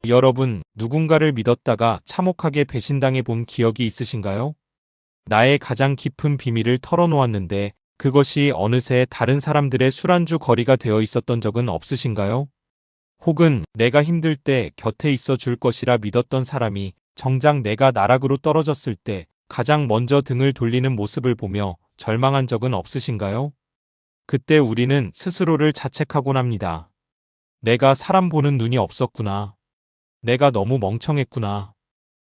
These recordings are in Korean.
여러분, 누군가를 믿었다가 참혹하게 배신당해 본 기억이 있으신가요? 나의 가장 깊은 비밀을 털어놓았는데 그것이 어느새 다른 사람들의 술안주 거리가 되어 있었던 적은 없으신가요? 혹은 내가 힘들 때 곁에 있어 줄 것이라 믿었던 사람이 정작 내가 나락으로 떨어졌을 때 가장 먼저 등을 돌리는 모습을 보며 절망한 적은 없으신가요? 그때 우리는 스스로를 자책하곤 합니다. 내가 사람 보는 눈이 없었구나. 내가 너무 멍청했구나.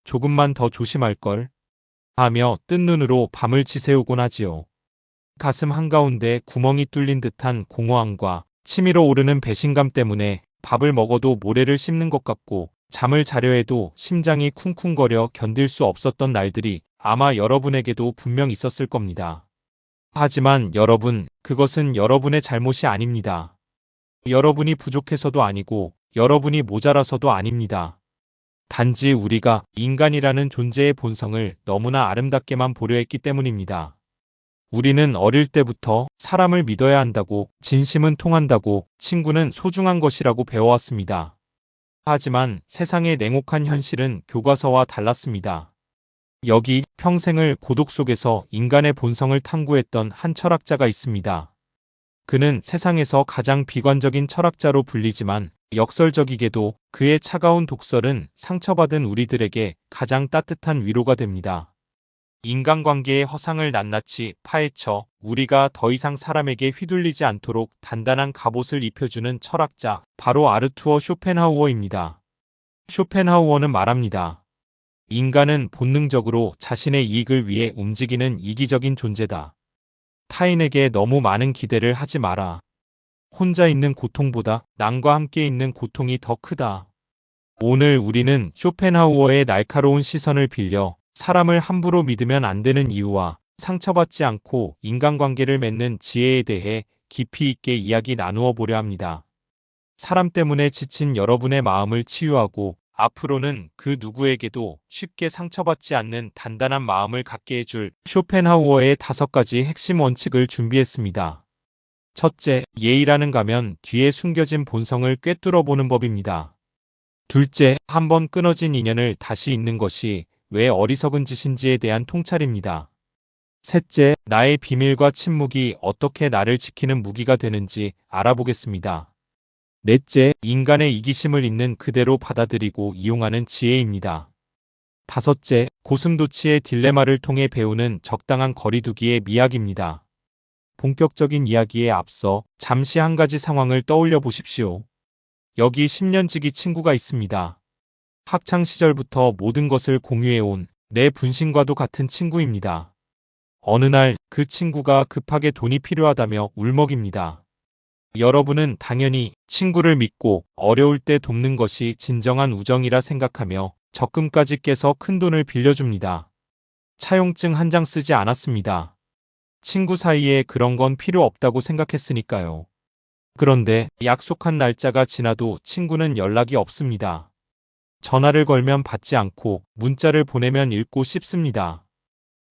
조금만 더 조심할걸. 하며 뜬 눈으로 밤을 지새우곤 하지요. 가슴 한가운데 구멍이 뚫린 듯한 공허함과 치밀어 오르는 배신감 때문에 밥을 먹어도 모래를 씹는 것 같고 잠을 자려 해도 심장이 쿵쿵거려 견딜 수 없었던 날들이 아마 여러분에게도 분명 있었을 겁니다. 하지만 여러분, 그것은 여러분의 잘못이 아닙니다. 여러분이 부족해서도 아니고 여러분이 모자라서도 아닙니다. 단지 우리가 인간이라는 존재의 본성을 너무나 아름답게만 보려 했기 때문입니다. 우리는 어릴 때부터 사람을 믿어야 한다고, 진심은 통한다고, 친구는 소중한 것이라고 배워왔습니다. 하지만 세상의 냉혹한 현실은 교과서와 달랐습니다. 여기 평생을 고독 속에서 인간의 본성을 탐구했던 한 철학자가 있습니다. 그는 세상에서 가장 비관적인 철학자로 불리지만 역설적이게도 그의 차가운 독설은 상처받은 우리들에게 가장 따뜻한 위로가 됩니다. 인간관계의 허상을 낱낱이 파헤쳐 우리가 더 이상 사람에게 휘둘리지 않도록 단단한 갑옷을 입혀주는 철학자, 바로 아르투어 쇼펜하우어입니다. 쇼펜하우어는 말합니다. 인간은 본능적으로 자신의 이익을 위해 움직이는 이기적인 존재다. 타인에게 너무 많은 기대를 하지 마라. 혼자 있는 고통보다 남과 함께 있는 고통이 더 크다. 오늘 우리는 쇼펜하우어의 날카로운 시선을 빌려 사람을 함부로 믿으면 안 되는 이유와 상처받지 않고 인간관계를 맺는 지혜에 대해 깊이 있게 이야기 나누어 보려 합니다. 사람 때문에 지친 여러분의 마음을 치유하고 앞으로는 그 누구에게도 쉽게 상처받지 않는 단단한 마음을 갖게 해줄 쇼펜하우어의 5가지 핵심 원칙을 준비했습니다. 첫째, 예의라는 가면 뒤에 숨겨진 본성을 꿰뚫어 보는 법입니다. 둘째, 한번 끊어진 인연을 다시 잇는 것이 왜 어리석은 짓인지에 대한 통찰입니다. 셋째, 나의 비밀과 침묵이 어떻게 나를 지키는 무기가 되는지 알아보겠습니다. 넷째, 인간의 이기심을 있는 그대로 받아들이고 이용하는 지혜입니다. 다섯째, 고슴도치의 딜레마를 통해 배우는 적당한 거리두기의 미학입니다. 본격적인 이야기에 앞서 잠시 한 가지 상황을 떠올려 보십시오. 여기 10년지기 친구가 있습니다. 학창 시절부터 모든 것을 공유해온 내 분신과도 같은 친구입니다. 어느 날 그 친구가 급하게 돈이 필요하다며 울먹입니다. 여러분은 당연히 친구를 믿고 어려울 때 돕는 것이 진정한 우정이라 생각하며 적금까지 깨서 큰 돈을 빌려줍니다. 차용증 한 장 쓰지 않았습니다. 친구 사이에 그런 건 필요 없다고 생각했으니까요. 그런데 약속한 날짜가 지나도 친구는 연락이 없습니다. 전화를 걸면 받지 않고 문자를 보내면 읽고 씹습니다.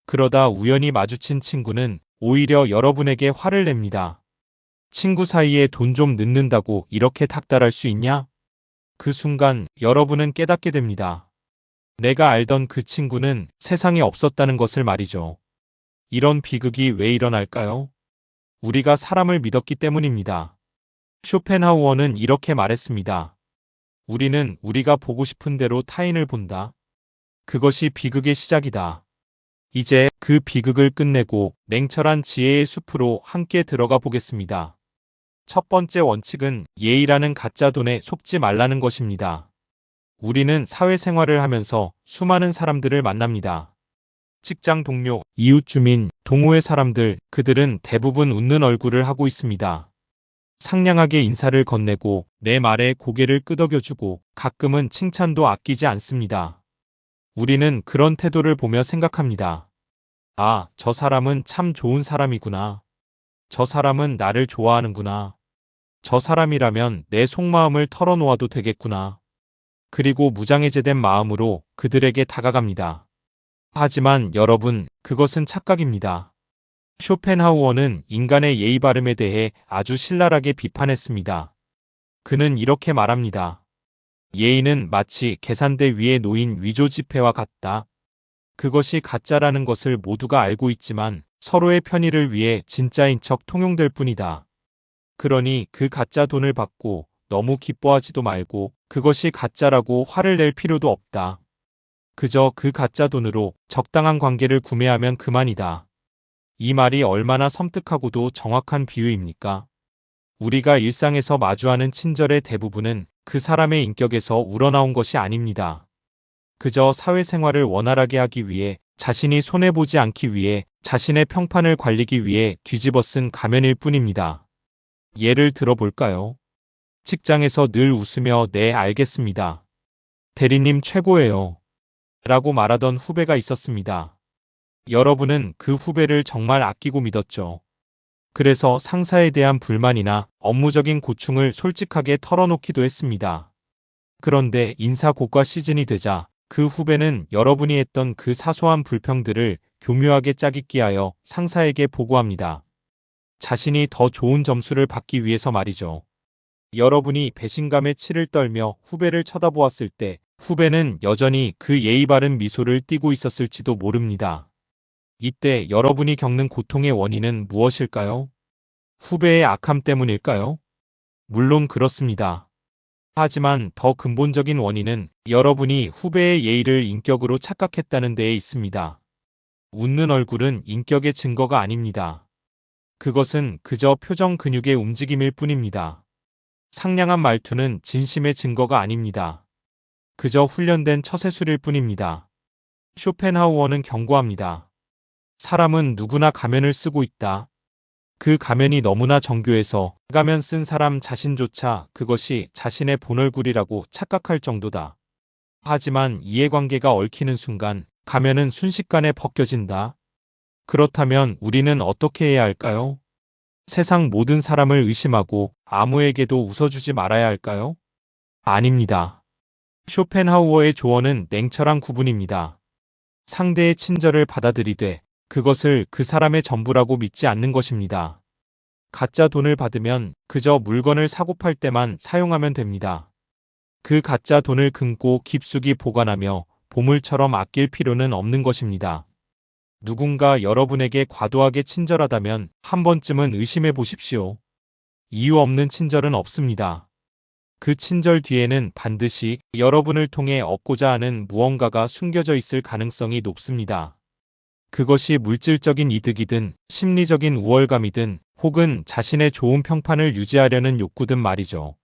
그러다 우연히 마주친 친구는 오히려 여러분에게 화를 냅니다. 친구 사이에 돈 좀 넣는다고 이렇게 닥달할 수 있냐? 그 순간 여러분은 깨닫게 됩니다. 내가 알던 그 친구는 세상에 없었다는 것을 말이죠. 이런 비극이 왜 일어날까요? 우리가 사람을 믿었기 때문입니다. 쇼펜하우어는 이렇게 말했습니다. 우리는 우리가 보고 싶은 대로 타인을 본다. 그것이 비극의 시작이다. 이제 그 비극을 끝내고 냉철한 지혜의 숲으로 함께 들어가 보겠습니다. 첫 번째 원칙은 예의라는 가짜 돈에 속지 말라는 것입니다. 우리는 사회생활을 하면서 수많은 사람들을 만납니다. 직장 동료, 이웃 주민, 동호회 사람들, 그들은 대부분 웃는 얼굴을 하고 있습니다. 상냥하게 인사를 건네고 내 말에 고개를 끄덕여주고 가끔은 칭찬도 아끼지 않습니다. 우리는 그런 태도를 보며 생각합니다. 아, 저 사람은 참 좋은 사람이구나. 저 사람은 나를 좋아하는구나. 저 사람이라면 내 속마음을 털어놓아도 되겠구나. 그리고 무장해제된 마음으로 그들에게 다가갑니다. 하지만 여러분, 그것은 착각입니다. 쇼펜하우어는 인간의 예의 바름에 대해 아주 신랄하게 비판했습니다. 그는 이렇게 말합니다. 예의는 마치 계산대 위에 놓인 위조 지폐와 같다. 그것이 가짜라는 것을 모두가 알고 있지만 서로의 편의를 위해 진짜인 척 통용될 뿐이다. 그러니 그 가짜 돈을 받고 너무 기뻐하지도 말고 그것이 가짜라고 화를 낼 필요도 없다. 그저 그 가짜 돈으로 적당한 관계를 구매하면 그만이다. 이 말이 얼마나 섬뜩하고도 정확한 비유입니까? 우리가 일상에서 마주하는 친절의 대부분은 그 사람의 인격에서 우러나온 것이 아닙니다. 그저 사회생활을 원활하게 하기 위해, 자신이 손해보지 않기 위해, 자신의 평판을 관리기 위해 뒤집어 쓴 가면일 뿐입니다. 예를 들어볼까요? 직장에서 늘 웃으며 네, 알겠습니다. 대리님 최고예요. 라고 말하던 후배가 있었습니다. 여러분은 그 후배를 정말 아끼고 믿었죠. 그래서 상사에 대한 불만이나 업무적인 고충을 솔직하게 털어놓기도 했습니다. 그런데 인사고과 시즌이 되자 그 후배는 여러분이 했던 그 사소한 불평들을 교묘하게 짜깁기하여 상사에게 보고합니다. 자신이 더 좋은 점수를 받기 위해서 말이죠. 여러분이 배신감에 치를 떨며 후배를 쳐다보았을 때 후배는 여전히 그 예의 바른 미소를 띠고 있었을지도 모릅니다. 이때 여러분이 겪는 고통의 원인은 무엇일까요? 후배의 악함 때문일까요? 물론 그렇습니다. 하지만 더 근본적인 원인은 여러분이 후배의 예의를 인격으로 착각했다는 데에 있습니다. 웃는 얼굴은 인격의 증거가 아닙니다. 그것은 그저 표정 근육의 움직임일 뿐입니다. 상냥한 말투는 진심의 증거가 아닙니다. 그저 훈련된 처세술일 뿐입니다. 쇼펜하우어는 경고합니다. 사람은 누구나 가면을 쓰고 있다. 그 가면이 너무나 정교해서 가면 쓴 사람 자신조차 그것이 자신의 본 얼굴이라고 착각할 정도다. 하지만 이해관계가 얽히는 순간 가면은 순식간에 벗겨진다. 그렇다면 우리는 어떻게 해야 할까요? 세상 모든 사람을 의심하고 아무에게도 웃어주지 말아야 할까요? 아닙니다. 쇼펜하우어의 조언은 냉철한 구분입니다. 상대의 친절을 받아들이되 그것을 그 사람의 전부라고 믿지 않는 것입니다. 가짜 돈을 받으면 그저 물건을 사고 팔 때만 사용하면 됩니다. 그 가짜 돈을 금고 깊숙이 보관하며 보물처럼 아낄 필요는 없는 것입니다. 누군가 여러분에게 과도하게 친절하다면 한 번쯤은 의심해 보십시오. 이유 없는 친절은 없습니다. 그 친절 뒤에는 반드시 여러분을 통해 얻고자 하는 무언가가 숨겨져 있을 가능성이 높습니다. 그것이 물질적인 이득이든 심리적인 우월감이든 혹은 자신의 좋은 평판을 유지하려는 욕구든 말이죠.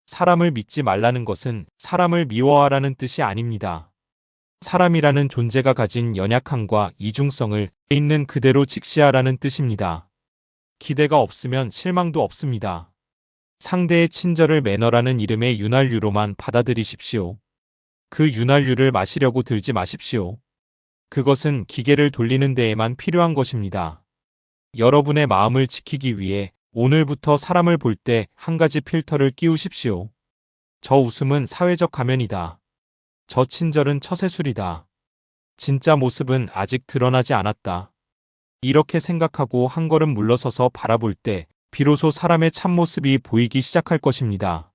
사람을 믿지 말라는 것은 사람을 미워하라는 뜻이 아닙니다. 사람이라는 존재가 가진 연약함과 이중성을 있는 그대로 직시하라는 뜻입니다. 기대가 없으면 실망도 없습니다. 상대의 친절을 매너라는 이름의 윤활유로만 받아들이십시오. 그 윤활유를 마시려고 들지 마십시오. 그것은 기계를 돌리는 데에만 필요한 것입니다. 여러분의 마음을 지키기 위해 오늘부터 사람을 볼 때 한 가지 필터를 끼우십시오. 저 웃음은 사회적 가면이다. 저 친절은 처세술이다. 진짜 모습은 아직 드러나지 않았다. 이렇게 생각하고 한 걸음 물러서서 바라볼 때 비로소 사람의 참모습이 보이기 시작할 것입니다.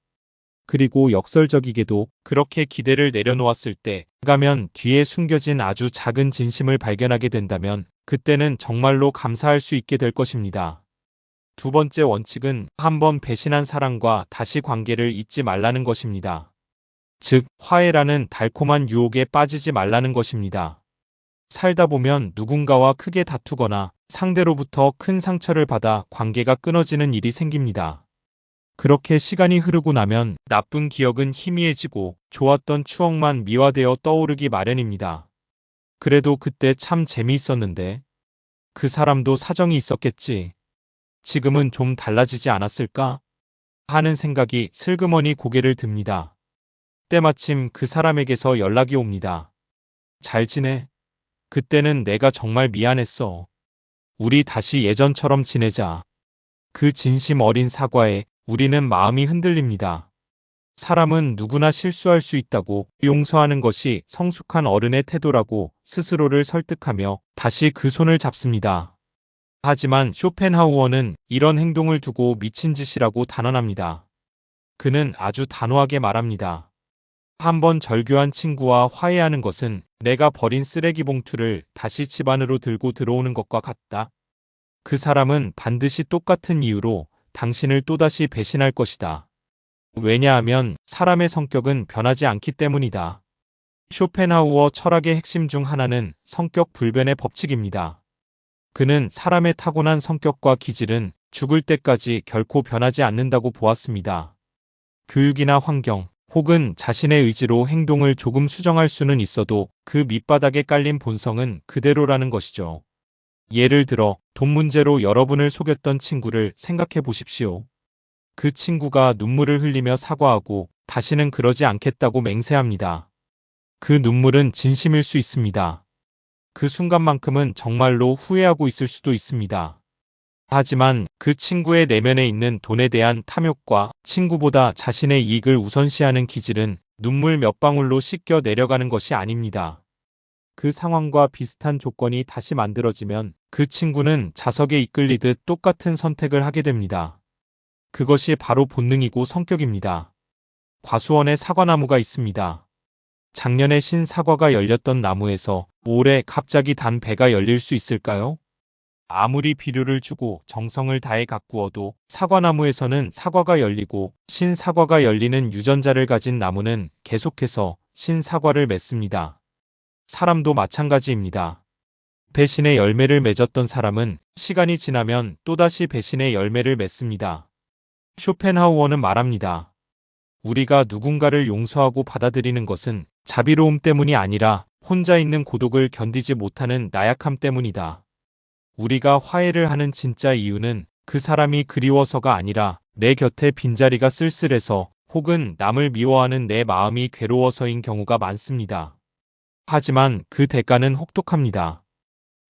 그리고 역설적이게도 그렇게 기대를 내려놓았을 때 가면 뒤에 숨겨진 아주 작은 진심을 발견하게 된다면 그때는 정말로 감사할 수 있게 될 것입니다. 두 번째 원칙은 한번 배신한 사람과 다시 관계를 잇지 말라는 것입니다. 즉, 화해라는 달콤한 유혹에 빠지지 말라는 것입니다. 살다 보면 누군가와 크게 다투거나 상대로부터 큰 상처를 받아 관계가 끊어지는 일이 생깁니다. 그렇게 시간이 흐르고 나면 나쁜 기억은 희미해지고 좋았던 추억만 미화되어 떠오르기 마련입니다. 그래도 그때 참 재미있었는데 그 사람도 사정이 있었겠지. 지금은 좀 달라지지 않았을까? 하는 생각이 슬그머니 고개를 듭니다. 때마침 그 사람에게서 연락이 옵니다. 잘 지내? 그때는 내가 정말 미안했어. 우리 다시 예전처럼 지내자. 그 진심 어린 사과에 우리는 마음이 흔들립니다. 사람은 누구나 실수할 수 있다고 용서하는 것이 성숙한 어른의 태도라고 스스로를 설득하며 다시 그 손을 잡습니다. 하지만 쇼펜하우어는 이런 행동을 두고 미친 짓이라고 단언합니다. 그는 아주 단호하게 말합니다. 한번 절교한 친구와 화해하는 것은 내가 버린 쓰레기 봉투를 다시 집 안으로 들고 들어오는 것과 같다. 그 사람은 반드시 똑같은 이유로 당신을 또다시 배신할 것이다. 왜냐하면 사람의 성격은 변하지 않기 때문이다. 쇼펜하우어 철학의 핵심 중 하나는 성격 불변의 법칙입니다. 그는 사람의 타고난 성격과 기질은 죽을 때까지 결코 변하지 않는다고 보았습니다. 교육이나 환경, 혹은 자신의 의지로 행동을 조금 수정할 수는 있어도 그 밑바닥에 깔린 본성은 그대로라는 것이죠. 예를 들어 돈 문제로 여러분을 속였던 친구를 생각해 보십시오. 그 친구가 눈물을 흘리며 사과하고 다시는 그러지 않겠다고 맹세합니다. 그 눈물은 진심일 수 있습니다. 그 순간만큼은 정말로 후회하고 있을 수도 있습니다. 하지만 그 친구의 내면에 있는 돈에 대한 탐욕과 친구보다 자신의 이익을 우선시하는 기질은 눈물 몇 방울로 씻겨 내려가는 것이 아닙니다. 그 상황과 비슷한 조건이 다시 만들어지면 그 친구는 자석에 이끌리듯 똑같은 선택을 하게 됩니다. 그것이 바로 본능이고 성격입니다. 과수원에 사과나무가 있습니다. 작년에 신 사과가 열렸던 나무에서 올해 갑자기 단 배가 열릴 수 있을까요? 아무리 비료를 주고 정성을 다해 가꾸어도 사과나무에서는 사과가 열리고 신 사과가 열리는 유전자를 가진 나무는 계속해서 신 사과를 맺습니다. 사람도 마찬가지입니다. 배신의 열매를 맺었던 사람은 시간이 지나면 또다시 배신의 열매를 맺습니다. 쇼펜하우어는 말합니다. 우리가 누군가를 용서하고 받아들이는 것은 자비로움 때문이 아니라 혼자 있는 고독을 견디지 못하는 나약함 때문이다. 우리가 화해를 하는 진짜 이유는 그 사람이 그리워서가 아니라 내 곁에 빈자리가 쓸쓸해서 혹은 남을 미워하는 내 마음이 괴로워서인 경우가 많습니다. 하지만 그 대가는 혹독합니다.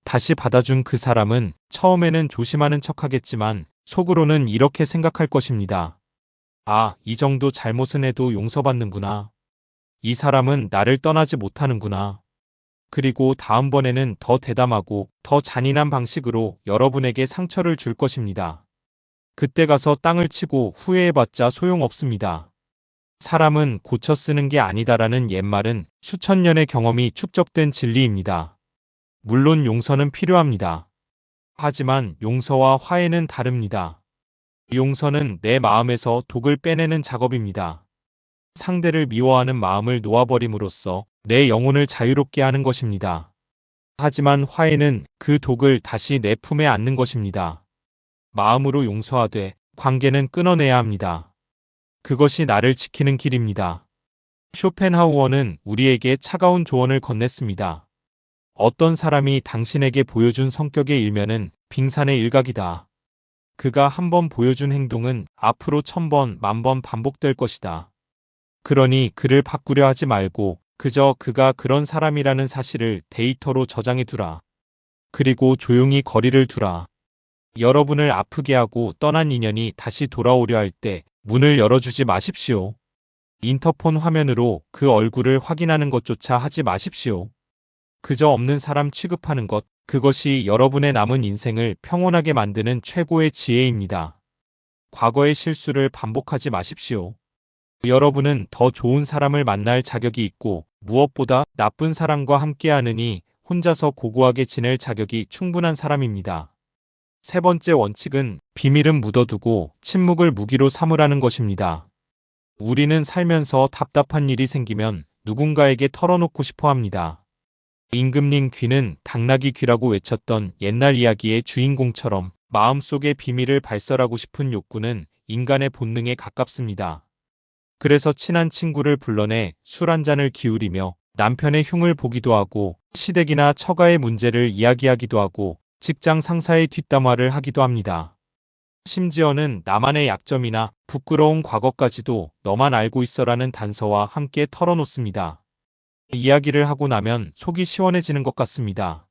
다시 받아준 그 사람은 처음에는 조심하는 척하겠지만 속으로는 이렇게 생각할 것입니다. 아, 이 정도 잘못은 해도 용서받는구나. 이 사람은 나를 떠나지 못하는구나. 그리고 다음번에는 더 대담하고 더 잔인한 방식으로 여러분에게 상처를 줄 것입니다. 그때 가서 땅을 치고 후회해봤자 소용없습니다. 사람은 고쳐 쓰는 게 아니다라는 옛말은 수천 년의 경험이 축적된 진리입니다. 물론 용서는 필요합니다. 하지만 용서와 화해는 다릅니다. 용서는 내 마음에서 독을 빼내는 작업입니다. 상대를 미워하는 마음을 놓아버림으로써 내 영혼을 자유롭게 하는 것입니다. 하지만 화해는 그 독을 다시 내 품에 안는 것입니다. 마음으로 용서하되 관계는 끊어내야 합니다. 그것이 나를 지키는 길입니다. 쇼펜하우어는 우리에게 차가운 조언을 건넸습니다. 어떤 사람이 당신에게 보여준 성격의 일면은 빙산의 일각이다. 그가 한 번 보여준 행동은 앞으로 1000번, 10,000번 반복될 것이다. 그러니 그를 바꾸려 하지 말고 그저 그가 그런 사람이라는 사실을 데이터로 저장해 두라. 그리고 조용히 거리를 두라. 여러분을 아프게 하고 떠난 인연이 다시 돌아오려 할 때 문을 열어주지 마십시오. 인터폰 화면으로 그 얼굴을 확인하는 것조차 하지 마십시오. 그저 없는 사람 취급하는 것, 그것이 여러분의 남은 인생을 평온하게 만드는 최고의 지혜입니다. 과거의 실수를 반복하지 마십시오. 여러분은 더 좋은 사람을 만날 자격이 있고 무엇보다 나쁜 사람과 함께하느니 혼자서 고고하게 지낼 자격이 충분한 사람입니다. 세 번째 원칙은 비밀은 묻어두고 침묵을 무기로 삼으라는 것입니다. 우리는 살면서 답답한 일이 생기면 누군가에게 털어놓고 싶어 합니다. 임금님 귀는 당나귀 귀라고 외쳤던 옛날 이야기의 주인공처럼 마음속의 비밀을 발설하고 싶은 욕구는 인간의 본능에 가깝습니다. 그래서 친한 친구를 불러내 술 한 잔을 기울이며 남편의 흉을 보기도 하고 시댁이나 처가의 문제를 이야기하기도 하고 직장 상사의 뒷담화를 하기도 합니다. 심지어는 나만의 약점이나 부끄러운 과거까지도 너만 알고 있어라는 단서와 함께 털어놓습니다. 이야기를 하고 나면 속이 시원해지는 것 같습니다.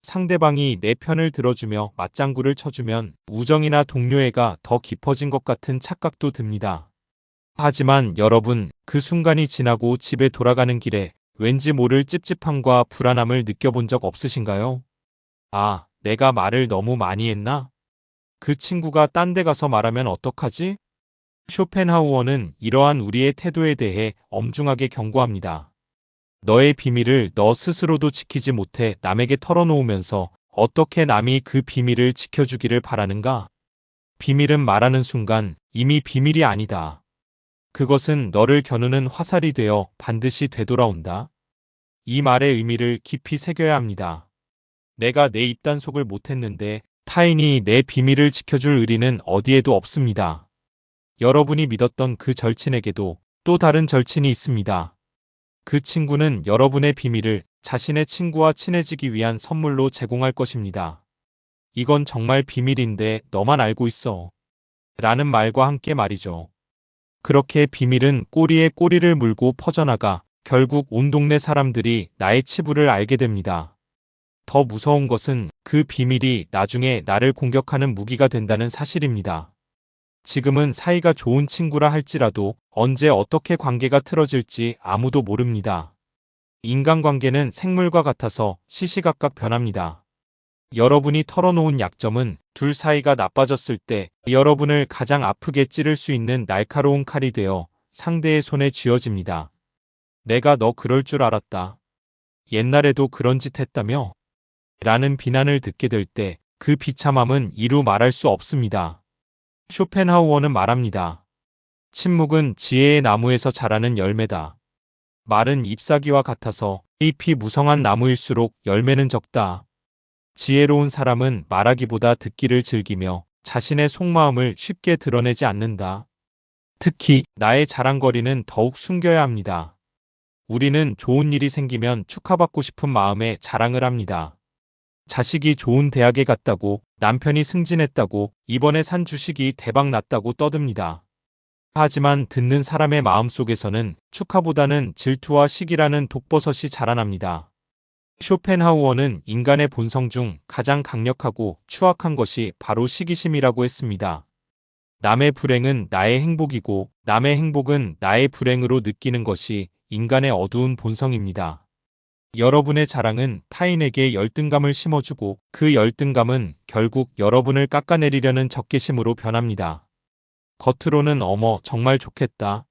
상대방이 내 편을 들어주며 맞장구를 쳐주면 우정이나 동료애가 더 깊어진 것 같은 착각도 듭니다. 하지만 여러분, 그 순간이 지나고 집에 돌아가는 길에 왠지 모를 찝찝함과 불안함을 느껴본 적 없으신가요? 아, 내가 말을 너무 많이 했나? 그 친구가 딴 데 가서 말하면 어떡하지? 쇼펜하우어는 이러한 우리의 태도에 대해 엄중하게 경고합니다. 너의 비밀을 너 스스로도 지키지 못해 남에게 털어놓으면서 어떻게 남이 그 비밀을 지켜주기를 바라는가? 비밀은 말하는 순간 이미 비밀이 아니다. 그것은 너를 겨누는 화살이 되어 반드시 되돌아온다. 이 말의 의미를 깊이 새겨야 합니다. 내가 내 입단속을 못했는데 타인이 내 비밀을 지켜줄 의리는 어디에도 없습니다. 여러분이 믿었던 그 절친에게도 또 다른 절친이 있습니다. 그 친구는 여러분의 비밀을 자신의 친구와 친해지기 위한 선물로 제공할 것입니다. 이건 정말 비밀인데 너만 알고 있어. 라는 말과 함께 말이죠. 그렇게 비밀은 꼬리에 꼬리를 물고 퍼져나가 결국 온 동네 사람들이 나의 치부를 알게 됩니다. 더 무서운 것은 그 비밀이 나중에 나를 공격하는 무기가 된다는 사실입니다. 지금은 사이가 좋은 친구라 할지라도 언제 어떻게 관계가 틀어질지 아무도 모릅니다. 인간관계는 생물과 같아서 시시각각 변합니다. 여러분이 털어놓은 약점은 둘 사이가 나빠졌을 때 여러분을 가장 아프게 찌를 수 있는 날카로운 칼이 되어 상대의 손에 쥐어집니다. 내가 너 그럴 줄 알았다. 옛날에도 그런 짓 했다며? 라는 비난을 듣게 될 때 그 비참함은 이루 말할 수 없습니다. 쇼펜하우어는 말합니다. 침묵은 지혜의 나무에서 자라는 열매다. 말은 잎사귀와 같아서 잎이 무성한 나무일수록 열매는 적다. 지혜로운 사람은 말하기보다 듣기를 즐기며 자신의 속마음을 쉽게 드러내지 않는다. 특히 나의 자랑거리는 더욱 숨겨야 합니다. 우리는 좋은 일이 생기면 축하받고 싶은 마음에 자랑을 합니다. 자식이 좋은 대학에 갔다고, 남편이 승진했다고, 이번에 산 주식이 대박 났다고 떠듭니다. 하지만 듣는 사람의 마음속에서는 축하보다는 질투와 시기라는 독버섯이 자라납니다. 쇼펜하우어는 인간의 본성 중 가장 강력하고 추악한 것이 바로 시기심이라고 했습니다. 남의 불행은 나의 행복이고 남의 행복은 나의 불행으로 느끼는 것이 인간의 어두운 본성입니다. 여러분의 자랑은 타인에게 열등감을 심어주고 그 열등감은 결국 여러분을 깎아내리려는 적개심으로 변합니다. 겉으로는 어머 정말 좋겠다.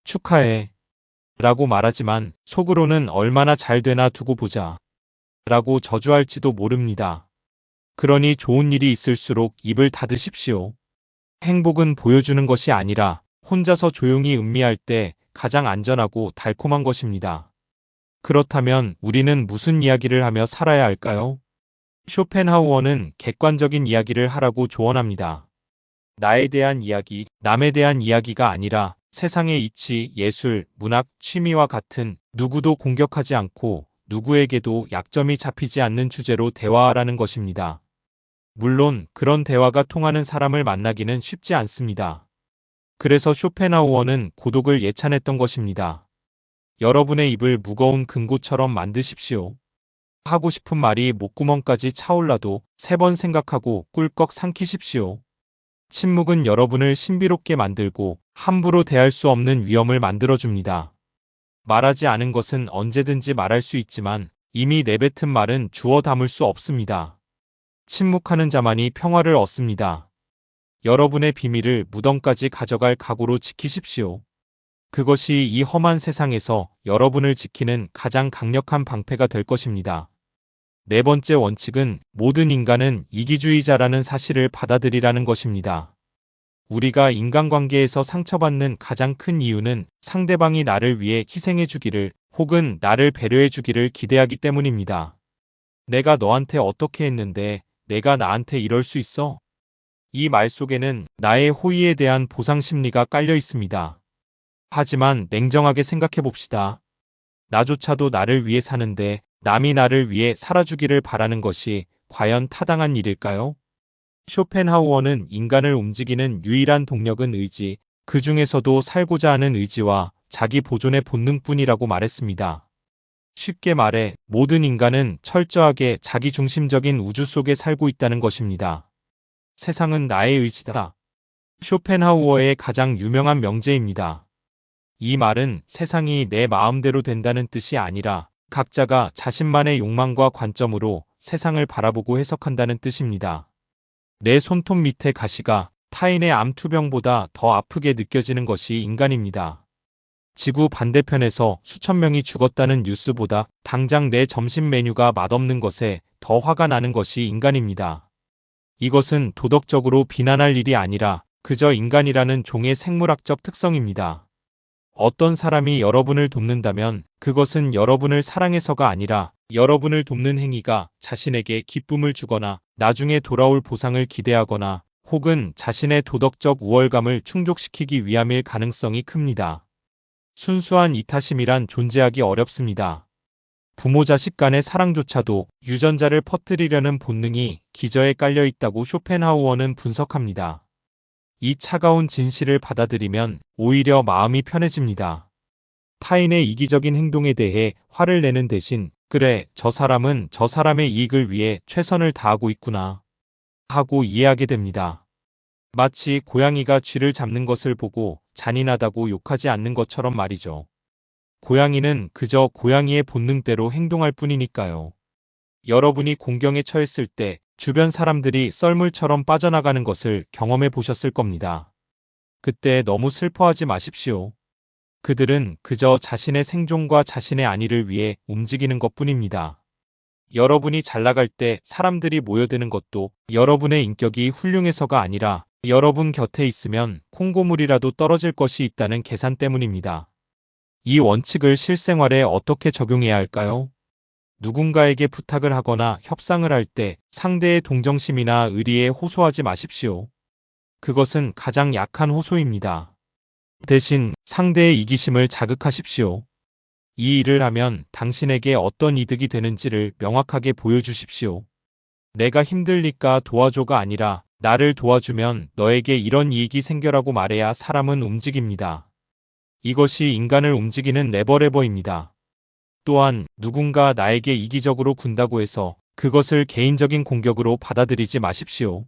축하해. 라고 말하지만 속으로는 얼마나 잘 되나 두고 보자. 라고 저주할지도 모릅니다. 그러니 좋은 일이 있을수록 입을 닫으십시오. 행복은 보여주는 것이 아니라 혼자서 조용히 음미할 때 가장 안전하고 달콤한 것입니다. 그렇다면 우리는 무슨 이야기를 하며 살아야 할까요? 쇼펜하우어는 객관적인 이야기를 하라고 조언합니다. 나에 대한 이야기, 남에 대한 이야기가 아니라 세상의 이치, 예술, 문학, 취미와 같은 누구도 공격하지 않고 누구에게도 약점이 잡히지 않는 주제로 대화하라는 것입니다. 물론 그런 대화가 통하는 사람을 만나기는 쉽지 않습니다. 그래서 쇼펜하우어는 고독을 예찬했던 것입니다. 여러분의 입을 무거운 금고처럼 만드십시오. 하고 싶은 말이 목구멍까지 차올라도 3번 생각하고 꿀꺽 삼키십시오. 침묵은 여러분을 신비롭게 만들고 함부로 대할 수 없는 위험을 만들어줍니다. 말하지 않은 것은 언제든지 말할 수 있지만 이미 내뱉은 말은 주워 담을 수 없습니다. 침묵하는 자만이 평화를 얻습니다. 여러분의 비밀을 무덤까지 가져갈 각오로 지키십시오. 그것이 이 험한 세상에서 여러분을 지키는 가장 강력한 방패가 될 것입니다. 4번째 원칙은 모든 인간은 이기주의자라는 사실을 받아들이라는 것입니다. 우리가 인간관계에서 상처받는 가장 큰 이유는 상대방이 나를 위해 희생해 주기를 혹은 나를 배려해 주기를 기대하기 때문입니다. 내가 너한테 어떻게 했는데 내가 나한테 이럴 수 있어? 이 말 속에는 나의 호의에 대한 보상 심리가 깔려 있습니다. 하지만 냉정하게 생각해 봅시다. 나조차도 나를 위해 사는데 남이 나를 위해 살아주기를 바라는 것이 과연 타당한 일일까요? 쇼펜하우어는 인간을 움직이는 유일한 동력은 의지, 그 중에서도 살고자 하는 의지와 자기 보존의 본능뿐이라고 말했습니다. 쉽게 말해 모든 인간은 철저하게 자기중심적인 우주 속에 살고 있다는 것입니다. 세상은 나의 의지다. 쇼펜하우어의 가장 유명한 명제입니다. 이 말은 세상이 내 마음대로 된다는 뜻이 아니라 각자가 자신만의 욕망과 관점으로 세상을 바라보고 해석한다는 뜻입니다. 내 손톱 밑에 가시가 타인의 암투병보다 더 아프게 느껴지는 것이 인간입니다. 지구 반대편에서 수천 명이 죽었다는 뉴스보다 당장 내 점심 메뉴가 맛없는 것에 더 화가 나는 것이 인간입니다. 이것은 도덕적으로 비난할 일이 아니라 그저 인간이라는 종의 생물학적 특성입니다. 어떤 사람이 여러분을 돕는다면 그것은 여러분을 사랑해서가 아니라 여러분을 돕는 행위가 자신에게 기쁨을 주거나 나중에 돌아올 보상을 기대하거나 혹은 자신의 도덕적 우월감을 충족시키기 위함일 가능성이 큽니다. 순수한 이타심이란 존재하기 어렵습니다. 부모 자식 간의 사랑조차도 유전자를 퍼뜨리려는 본능이 기저에 깔려 있다고 쇼펜하우어는 분석합니다. 이 차가운 진실을 받아들이면 오히려 마음이 편해집니다. 타인의 이기적인 행동에 대해 화를 내는 대신 그래, 저 사람은 저 사람의 이익을 위해 최선을 다하고 있구나 하고 이해하게 됩니다. 마치 고양이가 쥐를 잡는 것을 보고 잔인하다고 욕하지 않는 것처럼 말이죠. 고양이는 그저 고양이의 본능대로 행동할 뿐이니까요. 여러분이 공경에 처했을 때 주변 사람들이 썰물처럼 빠져나가는 것을 경험해 보셨을 겁니다. 그때 너무 슬퍼하지 마십시오. 그들은 그저 자신의 생존과 자신의 안위를 위해 움직이는 것뿐입니다. 여러분이 잘 나갈 때 사람들이 모여드는 것도 여러분의 인격이 훌륭해서가 아니라 여러분 곁에 있으면 콩고물이라도 떨어질 것이 있다는 계산 때문입니다. 이 원칙을 실생활에 어떻게 적용해야 할까요? 누군가에게 부탁을 하거나 협상을 할 때 상대의 동정심이나 의리에 호소하지 마십시오. 그것은 가장 약한 호소입니다. 대신 상대의 이기심을 자극하십시오. 이 일을 하면 당신에게 어떤 이득이 되는지를 명확하게 보여주십시오. 내가 힘들니까 도와줘가 아니라 나를 도와주면 너에게 이런 이익이 생겨라고 말해야 사람은 움직입니다. 이것이 인간을 움직이는 레버레버입니다. 또한 누군가 나에게 이기적으로 군다고 해서 그것을 개인적인 공격으로 받아들이지 마십시오.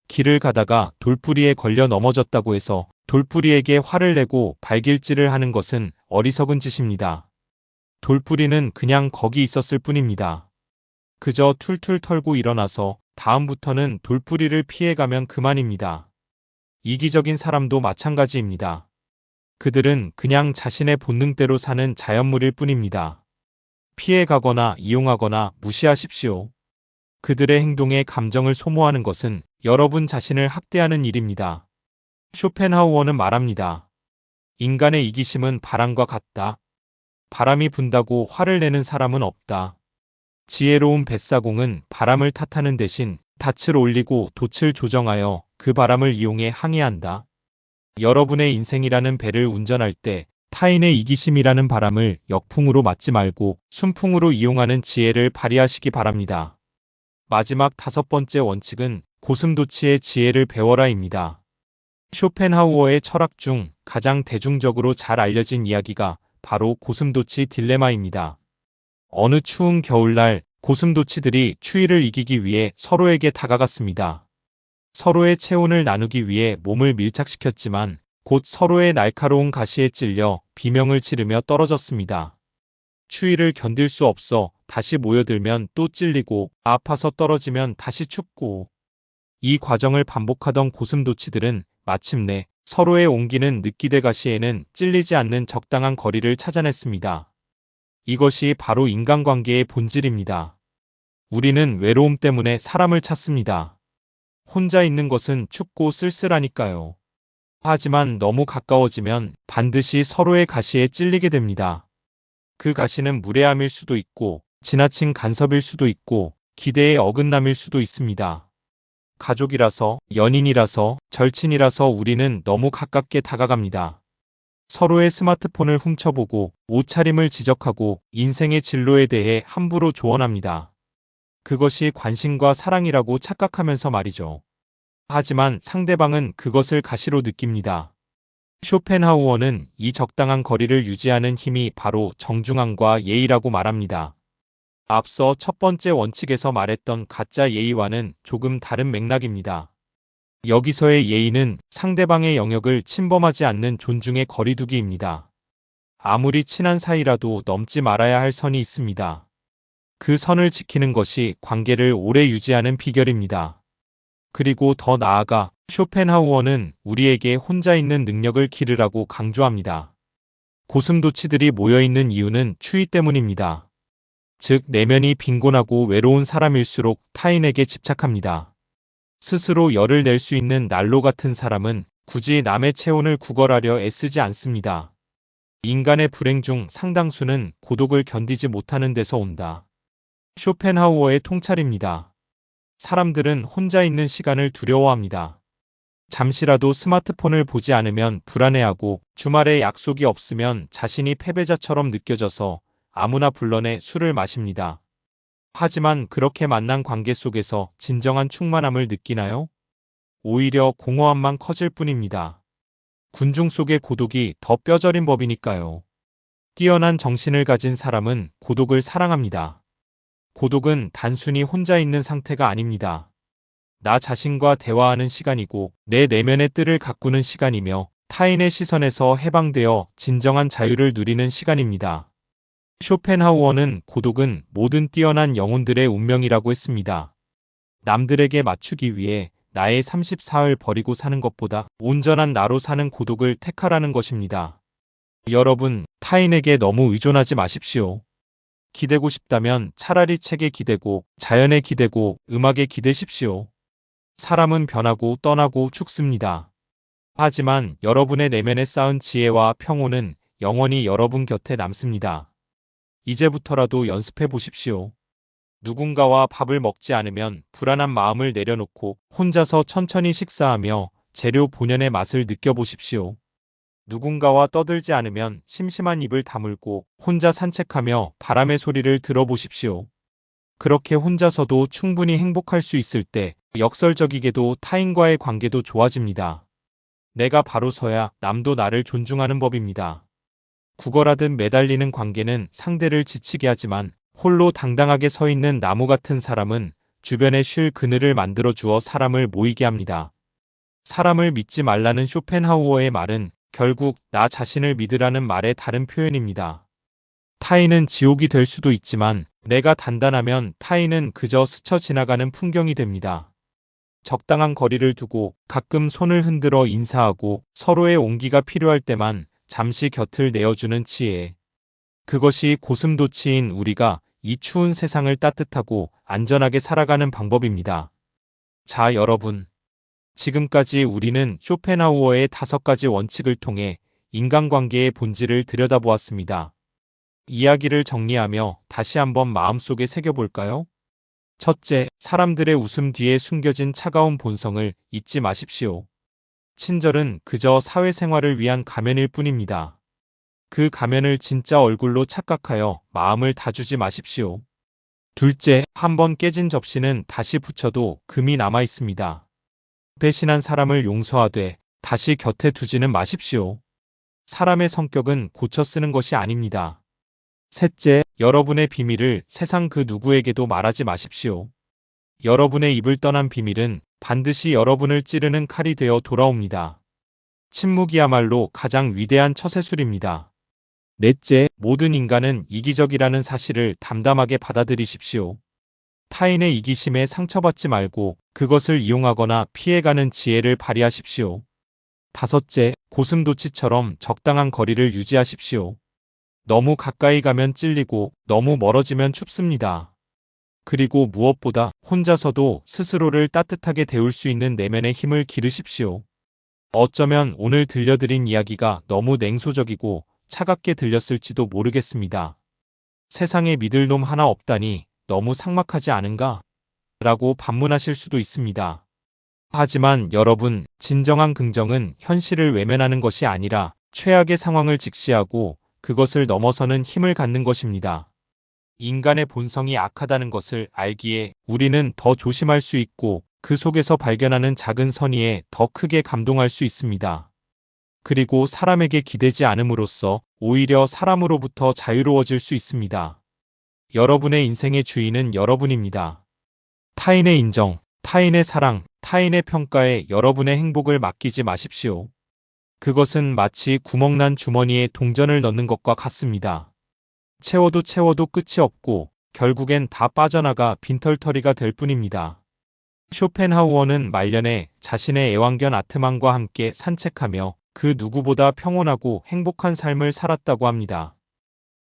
길을 가다가 돌뿌리에 걸려 넘어졌다고 해서 돌뿌리에게 화를 내고 발길질을 하는 것은 어리석은 짓입니다. 돌뿌리는 그냥 거기 있었을 뿐입니다. 그저 툴툴 털고 일어나서 다음부터는 돌뿌리를 피해가면 그만입니다. 이기적인 사람도 마찬가지입니다. 그들은 그냥 자신의 본능대로 사는 자연물일 뿐입니다. 피해가거나 이용하거나 무시하십시오. 그들의 행동에 감정을 소모하는 것은 여러분 자신을 학대하는 일입니다. 쇼펜하우어는 말합니다. 인간의 이기심은 바람과 같다. 바람이 분다고 화를 내는 사람은 없다. 지혜로운 뱃사공은 바람을 탓하는 대신 닻을 올리고 돛을 조정하여 그 바람을 이용해 항해한다. 여러분의 인생이라는 배를 운전할 때 타인의 이기심이라는 바람을 역풍으로 맞지 말고 순풍으로 이용하는 지혜를 발휘하시기 바랍니다. 마지막 5번째 원칙은 고슴도치의 지혜를 배워라입니다. 쇼펜하우어의 철학 중 가장 대중적으로 잘 알려진 이야기가 바로 고슴도치 딜레마입니다. 어느 추운 겨울날 고슴도치들이 추위를 이기기 위해 서로에게 다가갔습니다. 서로의 체온을 나누기 위해 몸을 밀착시켰지만 곧 서로의 날카로운 가시에 찔려 비명을 지르며 떨어졌습니다. 추위를 견딜 수 없어 다시 모여들면 또 찔리고 아파서 떨어지면 다시 춥고 이 과정을 반복하던 고슴도치들은 마침내 서로의 옹기는 느끼대 가시에는 찔리지 않는 적당한 거리를 찾아냈습니다. 이것이 바로 인간관계의 본질입니다. 우리는 외로움 때문에 사람을 찾습니다. 혼자 있는 것은 춥고 쓸쓸하니까요. 하지만 너무 가까워지면 반드시 서로의 가시에 찔리게 됩니다. 그 가시는 무례함일 수도 있고 지나친 간섭일 수도 있고 기대의 어긋남일 수도 있습니다. 가족이라서, 연인이라서, 절친이라서 우리는 너무 가깝게 다가갑니다. 서로의 스마트폰을 훔쳐보고 옷차림을 지적하고 인생의 진로에 대해 함부로 조언합니다. 그것이 관심과 사랑이라고 착각하면서 말이죠. 하지만 상대방은 그것을 가시로 느낍니다. 쇼펜하우어는 이 적당한 거리를 유지하는 힘이 바로 정중함과 예의라고 말합니다. 앞서 첫 번째 원칙에서 말했던 가짜 예의와는 조금 다른 맥락입니다. 여기서의 예의는 상대방의 영역을 침범하지 않는 존중의 거리두기입니다. 아무리 친한 사이라도 넘지 말아야 할 선이 있습니다. 그 선을 지키는 것이 관계를 오래 유지하는 비결입니다. 그리고 더 나아가 쇼펜하우어는 우리에게 혼자 있는 능력을 기르라고 강조합니다. 고슴도치들이 모여있는 이유는 추위 때문입니다. 즉, 내면이 빈곤하고 외로운 사람일수록 타인에게 집착합니다. 스스로 열을 낼 수 있는 난로 같은 사람은 굳이 남의 체온을 구걸하려 애쓰지 않습니다. 인간의 불행 중 상당수는 고독을 견디지 못하는 데서 온다. 쇼펜하우어의 통찰입니다. 사람들은 혼자 있는 시간을 두려워합니다. 잠시라도 스마트폰을 보지 않으면 불안해하고 주말에 약속이 없으면 자신이 패배자처럼 느껴져서 아무나 불러내 술을 마십니다. 하지만 그렇게 만난 관계 속에서 진정한 충만함을 느끼나요? 오히려 공허함만 커질 뿐입니다. 군중 속의 고독이 더 뼈저린 법이니까요. 뛰어난 정신을 가진 사람은 고독을 사랑합니다. 고독은 단순히 혼자 있는 상태가 아닙니다. 나 자신과 대화하는 시간이고 내 내면의 뜰을 가꾸는 시간이며 타인의 시선에서 해방되어 진정한 자유를 누리는 시간입니다. 쇼펜하우어는 고독은 모든 뛰어난 영혼들의 운명이라고 했습니다. 남들에게 맞추기 위해 나의 34을 버리고 사는 것보다 온전한 나로 사는 고독을 택하라는 것입니다. 여러분, 타인에게 너무 의존하지 마십시오. 기대고 싶다면 차라리 책에 기대고 자연에 기대고 음악에 기대십시오. 사람은 변하고 떠나고 죽습니다. 하지만 여러분의 내면에 쌓은 지혜와 평온은 영원히 여러분 곁에 남습니다. 이제부터라도 연습해 보십시오. 누군가와 밥을 먹지 않으면 불안한 마음을 내려놓고 혼자서 천천히 식사하며 재료 본연의 맛을 느껴보십시오. 누군가와 떠들지 않으면 심심한 입을 다물고 혼자 산책하며 바람의 소리를 들어보십시오. 그렇게 혼자서도 충분히 행복할 수 있을 때 역설적이게도 타인과의 관계도 좋아집니다. 내가 바로 서야 남도 나를 존중하는 법입니다. 구걸하듯 매달리는 관계는 상대를 지치게 하지만 홀로 당당하게 서 있는 나무 같은 사람은 주변에 쉴 그늘을 만들어 주어 사람을 모이게 합니다. 사람을 믿지 말라는 쇼펜하우어의 말은 결국 나 자신을 믿으라는 말의 다른 표현입니다. 타인은 지옥이 될 수도 있지만 내가 단단하면 타인은 그저 스쳐 지나가는 풍경이 됩니다. 적당한 거리를 두고 가끔 손을 흔들어 인사하고 서로의 온기가 필요할 때만 잠시 곁을 내어주는 지혜. 그것이 고슴도치인 우리가 이 추운 세상을 따뜻하고 안전하게 살아가는 방법입니다. 자, 여러분. 지금까지 우리는 쇼펜하우어의 5가지 원칙을 통해 인간관계의 본질을 들여다보았습니다. 이야기를 정리하며 다시 한번 마음속에 새겨볼까요? 첫째, 사람들의 웃음 뒤에 숨겨진 차가운 본성을 잊지 마십시오. 친절은 그저 사회생활을 위한 가면일 뿐입니다. 그 가면을 진짜 얼굴로 착각하여 마음을 다주지 마십시오. 둘째, 한번 깨진 접시는 다시 붙여도 금이 남아 있습니다. 배신한 사람을 용서하되 다시 곁에 두지는 마십시오. 사람의 성격은 고쳐 쓰는 것이 아닙니다. 셋째, 여러분의 비밀을 세상 그 누구에게도 말하지 마십시오. 여러분의 입을 떠난 비밀은 반드시 여러분을 찌르는 칼이 되어 돌아옵니다. 침묵이야말로 가장 위대한 처세술입니다. 넷째, 모든 인간은 이기적이라는 사실을 담담하게 받아들이십시오. 타인의 이기심에 상처받지 말고 그것을 이용하거나 피해가는 지혜를 발휘하십시오. 다섯째, 고슴도치처럼 적당한 거리를 유지하십시오. 너무 가까이 가면 찔리고 너무 멀어지면 춥습니다. 그리고 무엇보다 혼자서도 스스로를 따뜻하게 데울 수 있는 내면의 힘을 기르십시오. 어쩌면 오늘 들려드린 이야기가 너무 냉소적이고 차갑게 들렸을지도 모르겠습니다. 세상에 믿을 놈 하나 없다니 너무 삭막하지 않은가? 라고 반문하실 수도 있습니다. 하지만 여러분, 진정한 긍정은 현실을 외면하는 것이 아니라 최악의 상황을 직시하고 그것을 넘어서는 힘을 갖는 것입니다. 인간의 본성이 악하다는 것을 알기에 우리는 더 조심할 수 있고 그 속에서 발견하는 작은 선의에 더 크게 감동할 수 있습니다. 그리고 사람에게 기대지 않음으로써 오히려 사람으로부터 자유로워질 수 있습니다. 여러분의 인생의 주인은 여러분입니다. 타인의 인정, 타인의 사랑, 타인의 평가에 여러분의 행복을 맡기지 마십시오. 그것은 마치 구멍난 주머니에 동전을 넣는 것과 같습니다. 채워도 채워도 끝이 없고 결국엔 다 빠져나가 빈털터리가 될 뿐입니다. 쇼펜하우어는 말년에 자신의 애완견 아트만과 함께 산책하며 그 누구보다 평온하고 행복한 삶을 살았다고 합니다.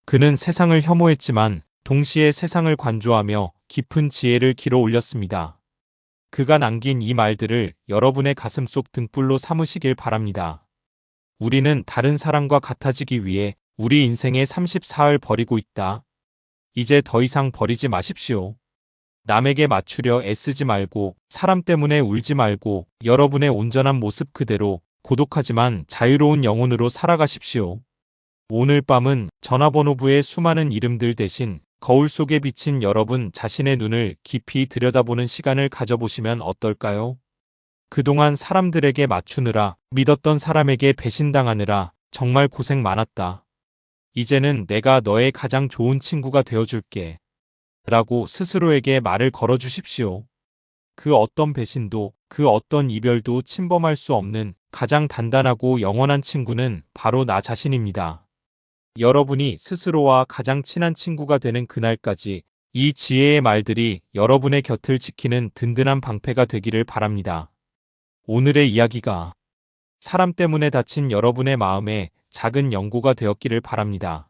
그는 세상을 혐오했지만 동시에 세상을 관조하며 깊은 지혜를 길어 올렸습니다. 그가 남긴 이 말들을 여러분의 가슴속 등불로 삼으시길 바랍니다. 우리는 다른 사람과 같아지기 위해 우리 인생의 34을 버리고 있다. 이제 더 이상 버리지 마십시오. 남에게 맞추려 애쓰지 말고 사람 때문에 울지 말고 여러분의 온전한 모습 그대로 고독하지만 자유로운 영혼으로 살아가십시오. 오늘 밤은 전화번호부의 수많은 이름들 대신 거울 속에 비친 여러분 자신의 눈을 깊이 들여다보는 시간을 가져보시면 어떨까요? 그동안 사람들에게 맞추느라 믿었던 사람에게 배신당하느라 정말 고생 많았다. 이제는 내가 너의 가장 좋은 친구가 되어줄게. 라고 스스로에게 말을 걸어주십시오. 그 어떤 배신도 그 어떤 이별도 침범할 수 없는 가장 단단하고 영원한 친구는 바로 나 자신입니다. 여러분이 스스로와 가장 친한 친구가 되는 그날까지 이 지혜의 말들이 여러분의 곁을 지키는 든든한 방패가 되기를 바랍니다. 오늘의 이야기가 사람 때문에 다친 여러분의 마음에 작은 연고가 되었기를 바랍니다.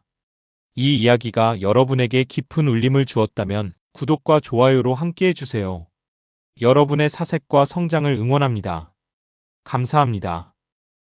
이 이야기가 여러분에게 깊은 울림을 주었다면 구독과 좋아요로 함께해 주세요. 여러분의 사색과 성장을 응원합니다. 감사합니다.